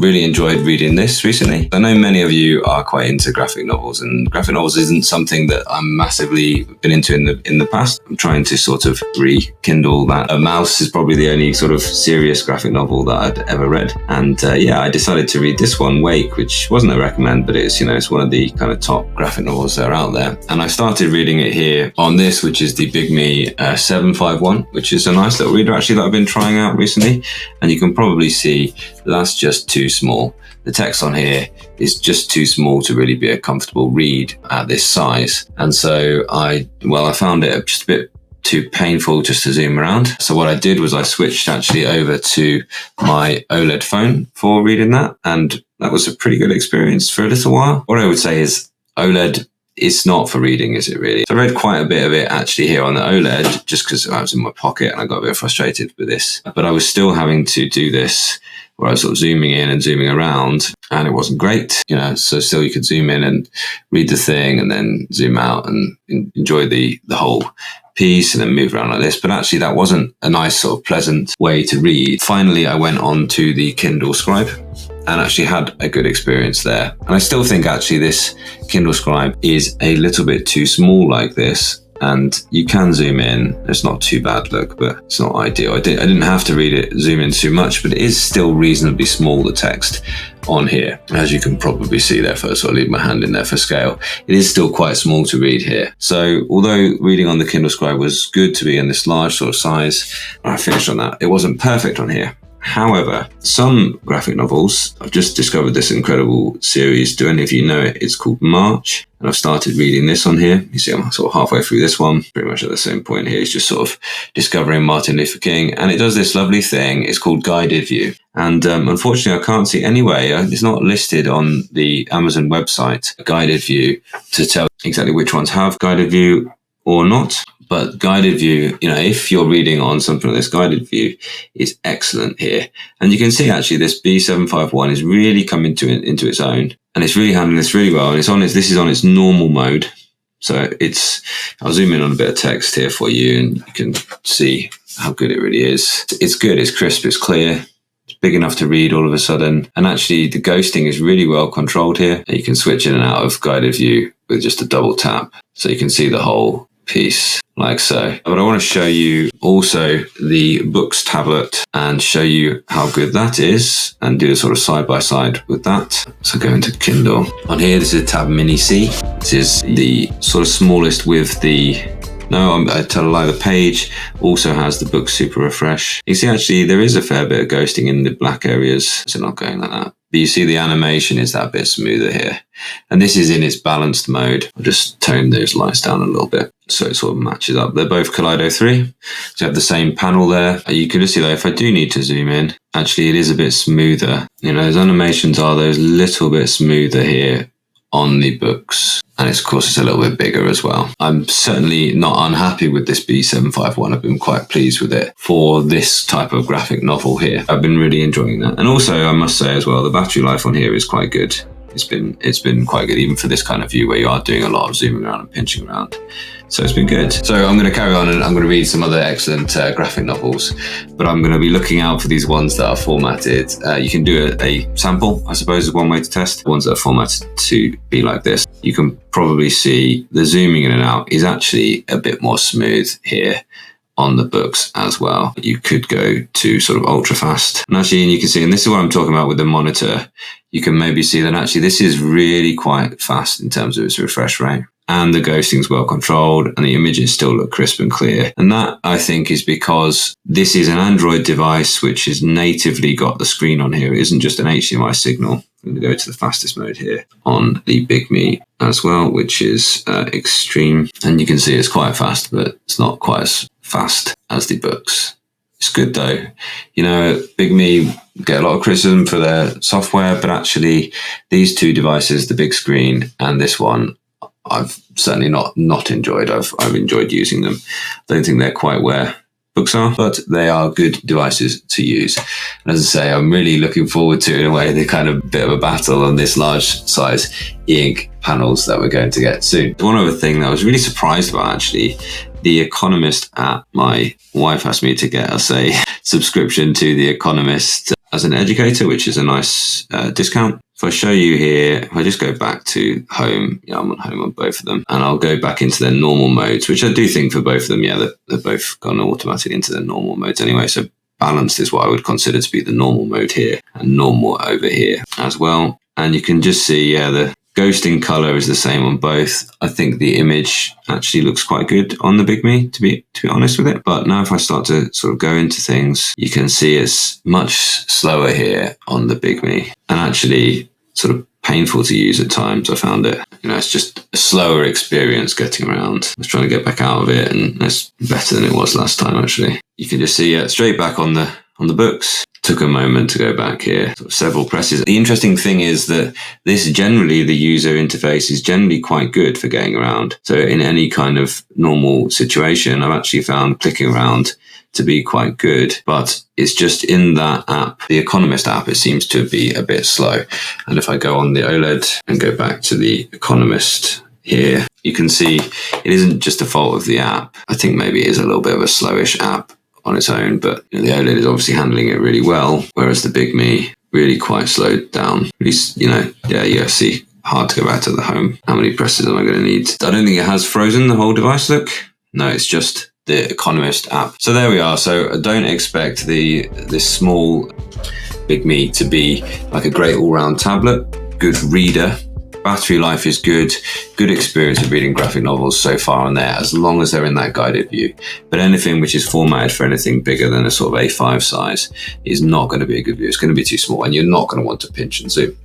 really enjoyed reading this recently. I know many of you are quite into graphic novels, and graphic novels isn't something that I'm massively been into in the past. I'm trying to sort of rekindle that. A Mouse is probably the only sort of serious graphic novel that I'd ever read. And yeah, I decided to read this one, Wake, which wasn't a recommend, but it's, it's one of the kind of top graphic novels that are out there. And I started reading it here on this, which is the Big Me 751, which is a nice little reader actually that I've been trying out recently. And you can probably see that's just too small. The text on here is just too small to really be a comfortable read at this size. And so I found it just a bit too painful just to zoom around. So what I did was I switched actually over to my OLED phone for reading that. And that was a pretty good experience for a little while. What I would say is OLED, it's not for reading, is it really? So I read quite a bit of it actually here on the OLED, just because I was in my pocket and I got a bit frustrated with this. But I was still having to do this where I was sort of zooming in and zooming around, and it wasn't great, so still you could zoom in and read the thing and then zoom out and enjoy the whole piece and then move around like this. But actually that wasn't a nice sort of pleasant way to read. Finally, I went on to the Kindle Scribe and actually had a good experience there. And I still think actually this Kindle Scribe is a little bit too small like this. And you can zoom in. It's not too bad, look, but it's not ideal. I didn't have to zoom in too much, but it is still reasonably small, the text on here. As you can probably see there, first I'll leave my hand in there for scale. It is still quite small to read here. So although reading on the Kindle Scribe was good to be in this large sort of size, I finished on that. It wasn't perfect on here. However, some graphic novels, I've just discovered this incredible series. Do any of you know it? It's called March. And I've started reading this on here. You see I'm sort of halfway through this one, pretty much at the same point here. It's just sort of discovering Martin Luther King. And it does this lovely thing. It's called Guided View. And unfortunately, I can't see anyway. It's not listed on the Amazon website, Guided View, to tell exactly which ones have Guided View or not. But Guided View, if you're reading on something like this, Guided View is excellent here. And you can see actually this B751 is really coming into its own, and it's really handling this really well. And this is on its normal mode. So I'll zoom in on a bit of text here for you and you can see how good it really is. It's good, it's crisp, it's clear. It's big enough to read all of a sudden. And actually the ghosting is really well controlled here. You can switch in and out of Guided View with just a double tap. So you can see the whole piece like so. But I want to show you also the books tablet and show you how good that is and do a sort of side by side with that. So go into Kindle. On here, this is tab Mini C. This is the sort of smallest with I tell a lie, the page also has the book super refresh. You see actually there is a fair bit of ghosting in the black areas, so not going like that. But you see the animation is that bit smoother here. And this is in its balanced mode. I'll just tone those lights down a little bit so it sort of matches up. They're both Kaleido 3. So you have the same panel there. You can just see though, if I do need to zoom in, actually it is a bit smoother. Those animations are those little bit smoother here on the books. And of course, it's a little bit bigger as well. I'm certainly not unhappy with this B751. I've been quite pleased with it for this type of graphic novel here. I've been really enjoying that. And also, I must say as well, the battery life on here is quite good. It's been quite good, even for this kind of view where you are doing a lot of zooming around and pinching around. So it's been good. So I'm going to carry on and I'm going to read some other excellent graphic novels, but I'm going to be looking out for these ones that are formatted. You can do a sample, I suppose, is one way to test. The ones that are formatted to be like this. You can probably see the zooming in and out is actually a bit more smooth here on the books as well. You could go to sort of ultra fast. And actually, you can see, and this is what I'm talking about with the monitor, you can maybe see that actually this is really quite fast in terms of its refresh rate. And the ghosting is well controlled and the images still look crisp and clear. And that, I think, is because this is an Android device which has natively got the screen on here. It isn't just an HDMI signal. I'm going to go to the fastest mode here on the Big Me as well, which is extreme. And you can see it's quite fast, but it's not quite as fast as the books. It's good though. Big Me get a lot of criticism for their software, but actually these two devices, the big screen and this one, I've certainly not enjoyed. I've enjoyed using them. I don't think they're quite where books are, but they are good devices to use. And as I say, I'm really looking forward to, in a way, the kind of bit of a battle on this large size e-ink panels that we're going to get soon. One other thing that I was really surprised about, actually, The Economist app. My wife asked me to get us a subscription to The Economist as an educator, which is a nice discount. If I show you here, if I just go back to home, I'm on home on both of them, and I'll go back into their normal modes, which I do think for both of them, they're both gone automatically into their normal modes anyway. So balanced is what I would consider to be the normal mode here, and normal over here as well. And you can just see, the ghosting color is the same on both. I think the image actually looks quite good on the Big Me, to be honest with it. But now if I start to sort of go into things, you can see it's much slower here on the Big Me, and actually sort of painful to use at times. I found it, it's just a slower experience getting around. I was trying to get back out of it, and it's better than it was last time, actually. You can just see straight back on the books. Took a moment to go back here, sort of several presses. The interesting thing is that this generally, the user interface is generally quite good for getting around. So in any kind of normal situation, I've actually found clicking around to be quite good, but it's just in that app, the Economist app, it seems to be a bit slow. And if I go on the OLED and go back to the Economist here, you can see it isn't just a fault of the app. I think maybe it is a little bit of a slowish app on its own, but the OLED is obviously handling it really well, whereas the Big Me really quite slowed down. You see, hard to go back to the home. How many presses am I going to need? I don't think it has frozen the whole device look. No, it's just the Economist app. So there we are. So I don't expect this small Big Me to be like a great all-round tablet. Good reader. Battery life is good experience of reading graphic novels so far on there, as long as they're in that guided view. But anything which is formatted for anything bigger than a sort of A5 size is not going to be a good view. It's going to be too small, and you're not going to want to pinch and zoom.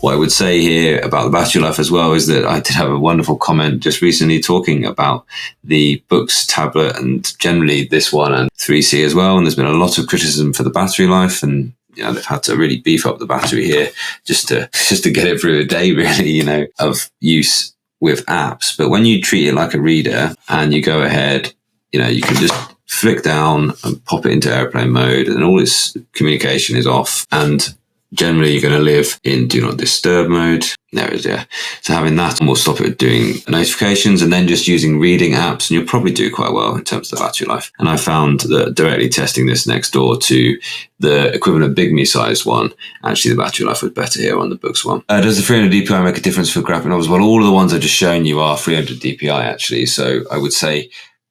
What I would say here about the battery life as well is that I did have a wonderful comment just recently talking about the Books tablet, and generally this one and 3C as well. And there's been a lot of criticism for the battery life, and they've had to really beef up the battery here just to get it through a day, really, of use with apps. But when you treat it like a reader and you go ahead, you can just flick down and pop it into airplane mode, and all its communication is off. And generally you're going to live in do not disturb mode. There it is, yeah. So having that will stop it doing notifications, and then just using reading apps, and you'll probably do quite well in terms of the battery life. And I found that directly testing this next door to the equivalent Big Me sized one, actually the battery life was better here on the Books one. Does the 300 DPI make a difference for graphic novels? Well, all of the ones I've just shown you are 300 DPI actually. So I would say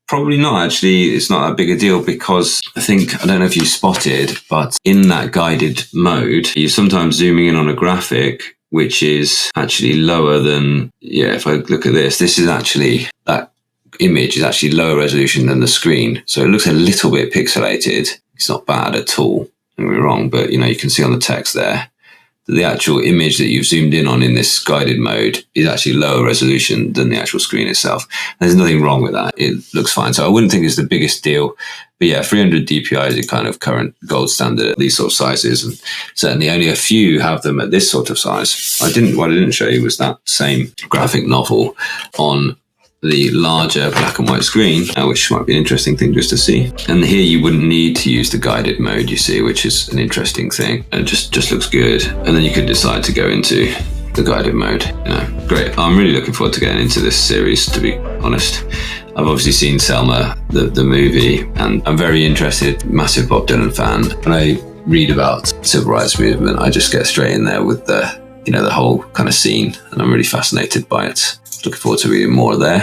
probably not, actually. It's not that big a deal, because I don't know if you spotted, but in that guided mode, you're sometimes zooming in on a graphic which is actually lower than, if I look at this is actually, that image is actually lower resolution than the screen. So it looks a little bit pixelated. It's not bad at all, don't get me wrong, but you can see on the text there that the actual image that you've zoomed in on in this guided mode is actually lower resolution than the actual screen itself. There's nothing wrong with that. It looks fine. So I wouldn't think it's the biggest deal. But 300 DPI is a kind of current gold standard at these sort of sizes. And certainly only a few have them at this sort of size. What I didn't show you was that same graphic novel on the larger black and white screen, which might be an interesting thing just to see. And here you wouldn't need to use the guided mode, you see, which is an interesting thing. And it just looks good. And then you could decide to go into the guided mode. Great. I'm really looking forward to getting into this series, to be honest. I've obviously seen Selma, the movie, and I'm very interested, massive Bob Dylan fan. When I read about civil rights movement, I just get straight in there with the whole kind of scene, and I'm really fascinated by it. Looking forward to reading more there.